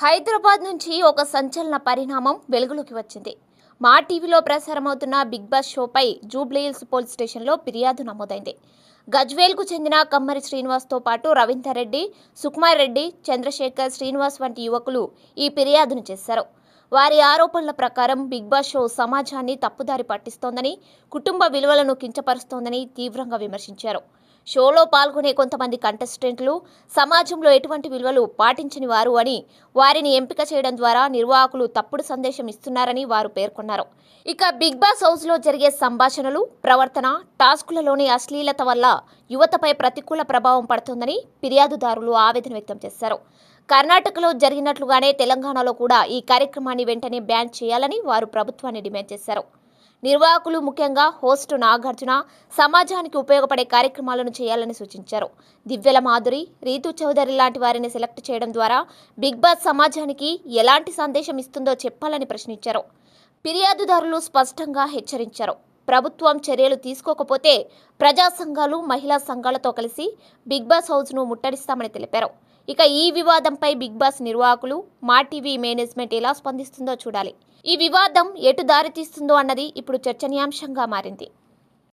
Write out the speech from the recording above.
హైదరాబాద్ నుంచి ఒక సంచలన పరిణామం వెలుగులోకి వచ్చింది. మా టీవీలో ప్రసారమవుతున్న బిగ్ బాస్ షోపై జూబ్లీహిల్స్ పోలీస్ స్టేషన్లో ఫిర్యాదు నమోదైంది. గజ్వేల్కు చెందిన కమ్మరి శ్రీనివాస్తో పాటు రవీందర్ రెడ్డి, సుకుమార్ రెడ్డి, చంద్రశేఖర్, శ్రీనివాస్ వంటి యువకులు ఈ ఫిర్యాదును చేశారు. వారి ఆరోపణల ప్రకారం బిగ్ బాస్ షో సమాజాన్ని తప్పుదారి పట్టిస్తోందని, కుటుంబ విలువలను కించపరుస్తోందని తీవ్రంగా విమర్శించారు. షోలో పాల్గొనే కొంతమంది కంటెస్టెంట్లు సమాజంలో ఎటువంటి విలువలు పాటించని వారు అని, వారిని ఎంపిక చేయడం ద్వారా నిర్వాహకులు తప్పుడు సందేశం ఇస్తున్నారని వారు పేర్కొన్నారు. ఇక బిగ్ బాస్ హౌస్లో జరిగే సంభాషణలు, ప్రవర్తన, టాస్కులలోని అశ్లీలత వల్ల యువతపై ప్రతికూల ప్రభావం పడుతోందని ఫిర్యాదుదారులు ఆవేదన వ్యక్తం చేశారు. కర్ణాటకలో జరిగినట్లుగానే తెలంగాణలో కూడా ఈ కార్యక్రమాన్ని వెంటనే బ్యాన్ చేయాలని వారు ప్రభుత్వాన్ని డిమాండ్ చేశారు. నిర్వాహకులు, ముఖ్యంగా హోస్ట్ నాగార్జున, సమాజానికి ఉపయోగపడే కార్యక్రమాలను చేయాలని సూచించారు. దివ్యల మాధురి, రీతూ చౌదరి లాంటి వారిని సెలెక్ట్ చేయడం ద్వారా బిగ్ బాస్ సమాజానికి ఎలాంటి సందేశం ఇస్తుందో చెప్పాలని ప్రశ్నించారు. ఫిర్యాదుదారులు స్పష్టంగా హెచ్చరించారు. ప్రభుత్వం చర్యలు తీసుకోకపోతే ప్రజా సంఘాలు, మహిళా సంఘాలతో కలిసి బిగ్ బాస్ హౌస్ను ముట్టడిస్తామని తెలిపారు. ఇక ఈ వివాదంపై బిగ్ బాస్ నిర్వాహకులు, మా టీవీ మేనేజ్మెంట్ ఎలా స్పందిస్తుందో చూడాలి. ఈ వివాదం ఎటు దారితీస్తుందో అన్నది ఇప్పుడు చర్చనీయాంశంగా మారింది.